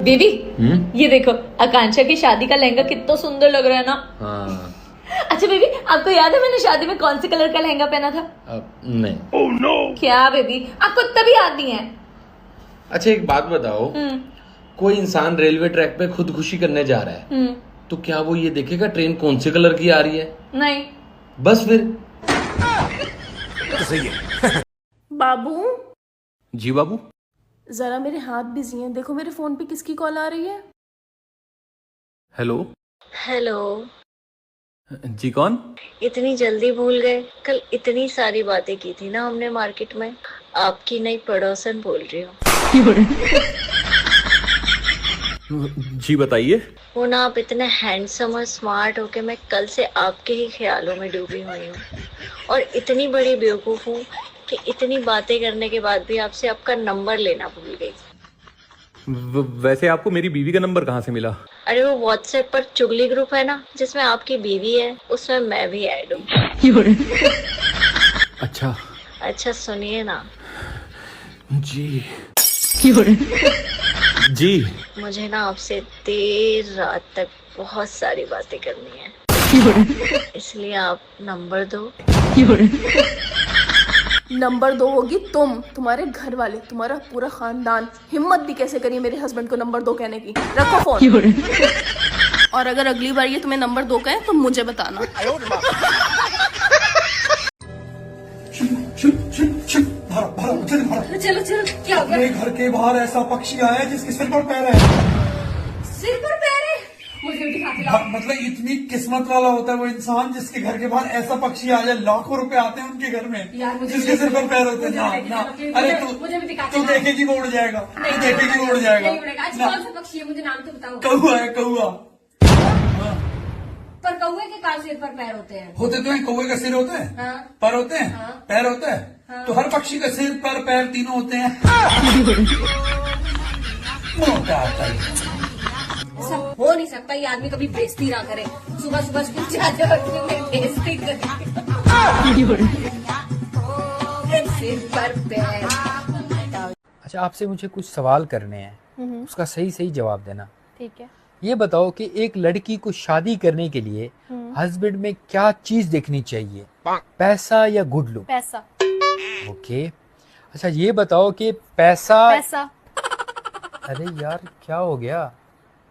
Baby ये देखो, आकांक्षा की शादी का लहंगा कितना सुंदर लग रहा है ना। हाँ। अच्छा बेबी, आपको याद है मैंने शादी में कौन से कलर का लहंगा पहना था? नहीं। oh, no. क्या बेबी, आपको तभी याद नहीं है? अच्छा एक बात बताओ, कोई इंसान रेलवे ट्रैक पे खुदकुशी करने जा रहा है तो क्या वो ये देखेगा ट्रेन कौन से कलर की आ रही है? नहीं। बस फिर तो सही है। बाबू जी बाबू। जरा मेरे हाथ बिजी हैं, देखो मेरे फोन पे किसकी कॉल आ रही है। हेलो। हेलो। जी कौन? इतनी जल्दी भूल गए? कल इतनी सारी बातें की थी ना हमने मार्केट में। आपकी नई पड़ोसन बोल रही हूँ। जी बताइए। वो ना, आप इतने हैंडसम और स्मार्ट हो के मैं कल से आपके ही ख्यालों में डूबी हुई हूँ, और इतनी बड़ी बेवकूफ हूँ कि इतनी बातें करने के बाद भी आपसे आपका नंबर लेना भूल गई। वैसे आपको मेरी बीवी का नंबर कहाँ से मिला? अरे वो व्हाट्सएप पर चुगली ग्रुप है ना, जिसमें आपकी बीवी है, उसमें मैं भी ऐड हूँ। अच्छा। अच्छा सुनिए ना। जी। जी। मुझे ना आपसे देर रात तक बहुत सारी बातें करनी है, इसलिए आप नंबर दो। नंबर दो होगी तुम, तुम्हारे घर वाले, तुम्हारा पूरा खानदान हिम्मत भी कैसे करिए मेरे हस्बैंड को नंबर दो कहने की। रखो फोन। और अगर अगली बार ये तुम्हें नंबर दो कहे तो मुझे बताना। चलो चलो, क्या हो गया? मेरे घर के बाहर ऐसा पक्षी आया है जिसके सिर पर पैर है। सिर पर पैर है? मुझे भी दिखा के लाओ। मतलब इतनी किस्मत वाला होता है वो इंसान जिसके घर के बाहर ऐसा पक्षी आ जाए। लाखों रुपए आते हैं उनके घर में यार, मुझे जिसके सिर पर पैर होते हैं। ना ना, अरे तू देखेगी वो उड़ जाएगा, तू देखेगी वो उड़ जाएगा। कौन सा पक्षी है, मुझे नाम तो बताओ। कौआ है, कौआ। पर कौए के कान सिर पर पैर होते हैं? होते तो है, कौए का सिर होता है, हाँ। पर होते हैं, हाँ। पैर होता है, हाँ। तो हर पक्षी का सिर पर पैर तीनों होते हैं। मोटा आता है। ऐसा हो नहीं सकता, ये आदमी कभी बेइज्जती ना करे। सुबह सुबह स्कूल जाते वक्त में बेइज्जती करे। सिर पर पैर। अच्छा आपसे मुझे कुछ सवाल करने हैं, उसका सही सही जवाब देना। ठीक है। ये बताओ कि एक लड़की को शादी करने के लिए हस्बैंड में क्या चीज देखनी चाहिए, पैसा या गुड लुक? पैसा। ओके। अच्छा ये बताओ कि पैसा। अरे यार क्या हो गया,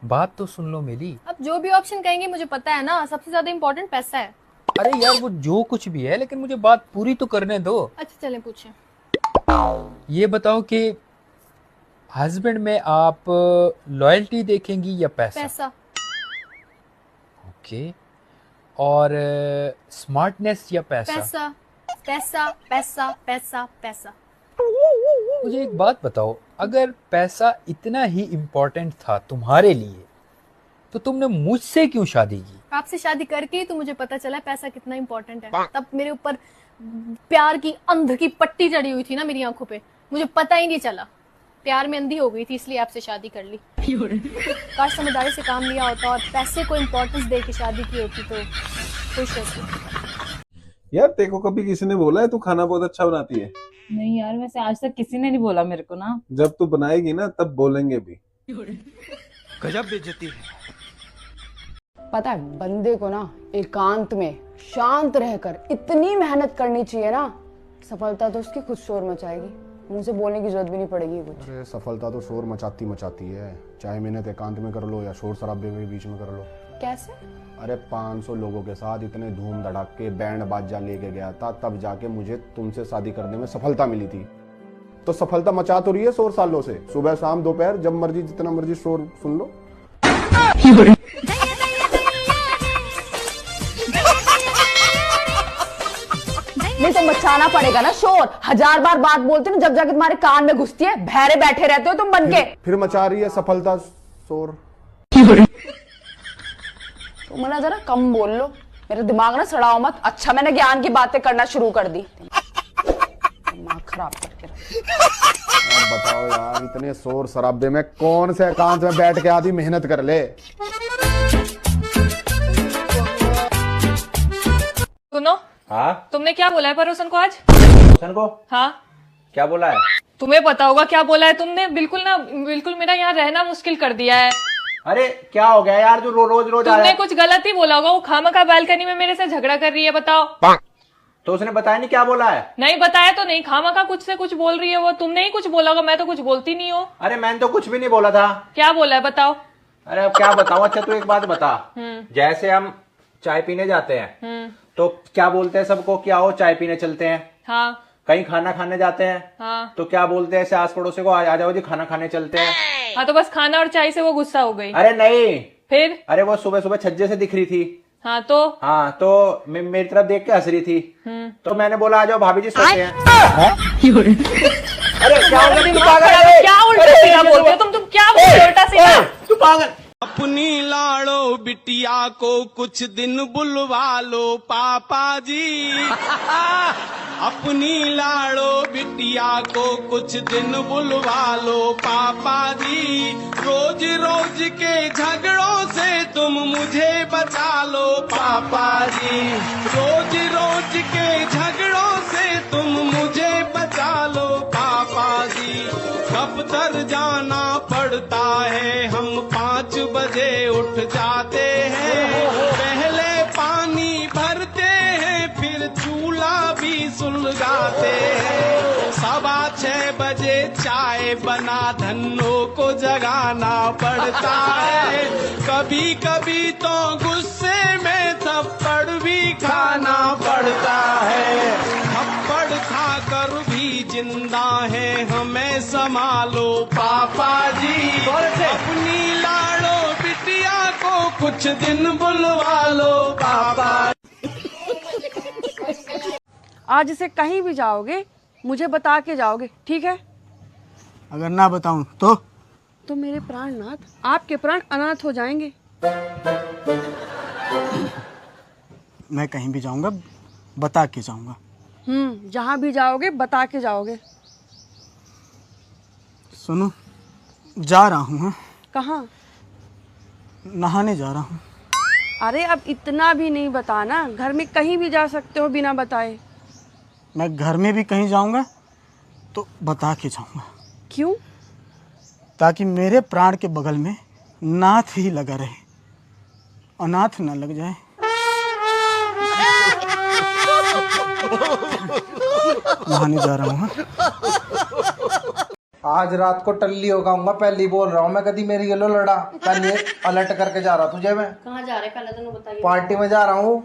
बात तो सुन लो मेरी। अब जो भी ऑप्शन कहेंगे मुझे पता है ना, सबसे ज्यादा इम्पोर्टेंट पैसा है। अरे यार वो जो कुछ भी है, लेकिन मुझे बात पूरी तो करने दो। अच्छा चलें पूछें। ये बताओ कि हस्बैंड में आप लॉयल्टी देखेंगी या पैसा? पैसा। ओके। और स्मार्टनेस या पैसा? पैसा पैसा पैसा पैसा पैसा। मुझे एक बात बताओ, अगर पैसा इतना ही इम्पोर्टेंट था तुम्हारे लिए तो तुमने मुझसे क्यों शादी की? आपसे शादी करके ही तो मुझे पता चला पैसा कितना इम्पोर्टेंट है। तब मेरे ऊपर प्यार की अंध की पट्टी चढ़ी हुई थी ना मेरी आंखों पे, मुझे पता ही नहीं चला। प्यार में अंधी हो गई थी, इसलिए आपसे शादी कर ली। काश समझदारी से काम लिया होता और पैसे को इम्पोर्टेंस दे के शादी की होती तो खुश होती। यार तेरे को कभी किसी ने बोला है तू खाना बहुत अच्छा बनाती है? नहीं यार, वैसे आज तक किसी ने नहीं बोला मेरे को ना। जब तू बनाएगी ना तब बोलेंगे भी। गजब बेइज्जती है। पता है बंदे को ना एकांत में शांत रहकर इतनी मेहनत करनी चाहिए ना, सफलता तो उसकी खुद शोर मचाएगी, मुंह से बोलने की जरूरत भी नहीं पड़ेगी कुछ। अरे सफलता तो शोर मचाती मचाती है, चाहे मेहनत एकांत में कर लो या शोर शराबे के बीच में कर लो। कैसे? अरे 500 लोगों के साथ इतने धूम धड़ाके बैंड बाजा लेके गया था, तब जाके मुझे तुमसे शादी करने में सफलता मिली थी। तो सफलता मचा तो रही है शोर सालों से, सुबह शाम दोपहर जब मर्जी जितना मर्जी शोर सुन लो। नहीं तो मचाना पड़ेगा ना शोर। 1000 बार बात बोलते ना, जब जाके तुम्हारे कान में घुसती है, बहरे बैठे रहते हो तुम बन के। फिर मचा रही है सफलता शोर। तुम ना जरा कम बोल लो, मेरा दिमाग ना सड़ाओ मत। अच्छा मैंने ज्ञान की बातें करना शुरू कर दी, दिमाग खराब करके अब बताओ यार, इतने शोर शराबे में कौन से एकांत में बैठ के आदमी मेहनत कर ले। सुनो, हाँ तुमने क्या बोला है परोसन को आज? परोसन को हाँ क्या बोला है? तुम्हें पता होगा क्या बोला है तुमने, बिल्कुल मेरा यहाँ रहना मुश्किल कर दिया है। अरे क्या हो गया यार, जो रोज रोज तुमने कुछ गलत ही बोला होगा, वो खामखा बालकनी में मेरे से झगड़ा कर रही है, बताओ। तो उसने बताया नहीं क्या बोला है? नहीं बताया तो नहीं, खामखा कुछ से कुछ बोल रही है वो, तुमने ही कुछ बोला होगा, मैं तो कुछ बोलती नहीं हूँ। अरे मैंने तो कुछ भी नहीं बोला था। क्या बोला है बताओ। अरे अब क्या बताऊं, अच्छा तू एक बात बता, जैसे हम चाय पीने जाते हैं तो क्या बोलते हैं सबको, क्या हो चाय पीने चलते हैं। हाँ। कहीं खाना खाने जाते हैं हाँ। तो क्या बोलते हैं ऐसे आस पड़ोसी को, आ जाओ जी खाना खाने चलते हैं। हाँ तो बस खाना और चाय से वो गुस्सा हो गई। अरे नहीं, फिर? अरे वो सुबह सुबह छज्जे से दिख रही थी। हाँ तो मेरी तरफ देख के हंस रही थी, तो मैंने बोला आ जाओ भाभी जी सोते हैं। अरे क्या हो गया, क्या उल्टा सीधा बोलते हो तुम क्या बोलते हो उल्टा सीधा? तू पागल। अपनी लाड़ो बिटिया को कुछ दिन बुलवा लो पापा जी। अपनी लाड़ो बिटिया को कुछ दिन बुलवा लो पापा जी। रोज रोज के झगड़ों से तुम मुझे बचा लो पापा जी। रोज रोज के झगड़ों से तुम मुझे बचा लो पापा जी। दफ्तर जाना पड़ता है, हम 5 बजे उठ जाते हैं। पहले पानी भरते हैं, फिर चूल्हा भी सुलगाते हैं। 6:15 बजे चाय बना धन्नों को जगाना पड़ता है। कभी कभी तो गुस्से में थप्पड़ भी खाना पड़ता है। थप्पड़ खाकर भी जिंदा है, हमें संभालो पापा जी। अपनी लाड़ो बिटिया को कुछ दिन बुलवा लो पापा। आज से कहीं भी जाओगे मुझे बता के जाओगे, ठीक है? अगर ना बताऊं तो मेरे प्राणनाथ, आपके प्राण अनाथ हो जाएंगे। मैं कहीं भी जाऊंगा बता के जाऊंगा। जहाँ भी जाओगे बता के जाओगे। सुनो, जा रहा हूँ। कहाँ? नहाने जा रहा हूँ। अरे अब इतना भी नहीं बताना, घर में कहीं भी जा सकते हो बिना बताए। मैं घर में भी कहीं जाऊंगा तो बता के जाऊंगा। क्यों? ताकि मेरे प्राण के बगल में नाथ ही लगा रहे, अनाथ न लग जाए। नहाने जा रहा हूँ। आज रात को टल्ली होगाऊंगा, पहली बोल रहा हूँ मैं, कभी मेरी येलो लड़ा पहले अलर्ट करके जा रहा तुझे मैं। कहाँ जा रहे पहले तो बताइए। पार्टी में जा रहा हूँ।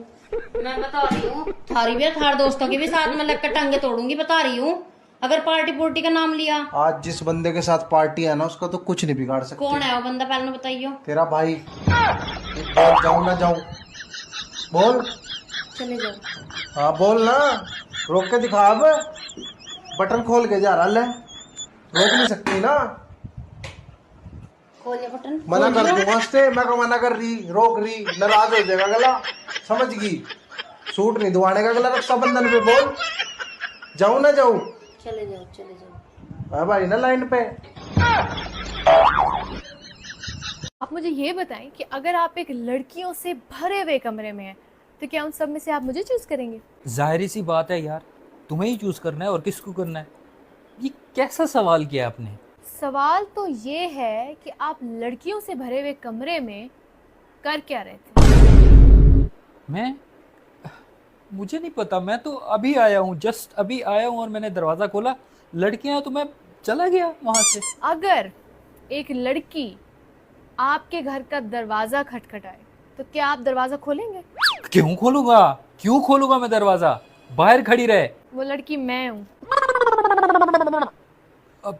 मैं बता रही हूँ, थारी भी थार दोस्तों के भी साथ में लगकर टांगे तोड़ूंगी, बता रही हूँ। अगर पार्टी पुर्टी का नाम लिया, आज जिस बंदे के साथ पार्टी है ना उसका तो कुछ नहीं बिगाड़ सकती। कौन है वो बंदा पहले बताइयो। तेरा भाई। जाऊँ ना जाऊँ? बोल। चले जाओ। हाँ बोल ना, रोक के दिखा। अब बटन खोल के जा रहा ले, रोक नहीं सकती ना। खोल या बटन। मना कर दूंगा से, मैं को मना कर रही, रोक रही, नाराज हो जाएगा गला, समझ गई? सूट नहीं दुआने का गला रक्षाबंधन पे। बोल जाऊँ ना जाऊँ? चले जाओ चले जाओ। भाई ना लाइन पे। आप मुझे ये बताएं कि अगर आप एक लड़कियों से भरे हुए कमरे में हैं तो क्या उन सब में से आप मुझे चूज करेंगे? जाहिर सी बात है यार, तुम्हें ही चूज करना है और किसको करना है। ये कैसा सवाल किया आपने? सवाल तो ये है कि आप लड़कियों से भरे हुए कमरे में कर क्या रहे थे? मुझे नहीं पता, मैं तो अभी आया हूँ, जस्ट अभी आया हूँ और मैंने दरवाजा खोला, लड़कियां तो मैं चला गया वहां से। अगर एक लड़की आपके घर का दरवाजा खटखटाए तो क्या आप दरवाजा खोलेंगे? क्यों खोलूंगा, क्यों खोलूंगा मैं दरवाजा? बाहर खड़ी रहे। वो लड़की मैं हूँ। अब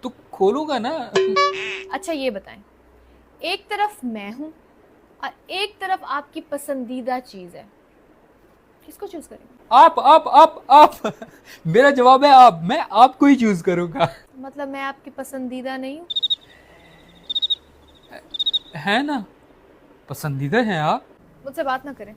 तो खोलूंगा ना। अच्छा ये बताएं, एक तरफ मैं हूँ और एक तरफ आपकी पसंदीदा चीज है, किसको चूज करेंगे? आप मेरा जवाब है आप, मैं आपको ही चूज करूंगा। मतलब मैं आपकी पसंदीदा नहीं हूँ? है ना, पसंदीदा है आप। मुझसे बात ना करें।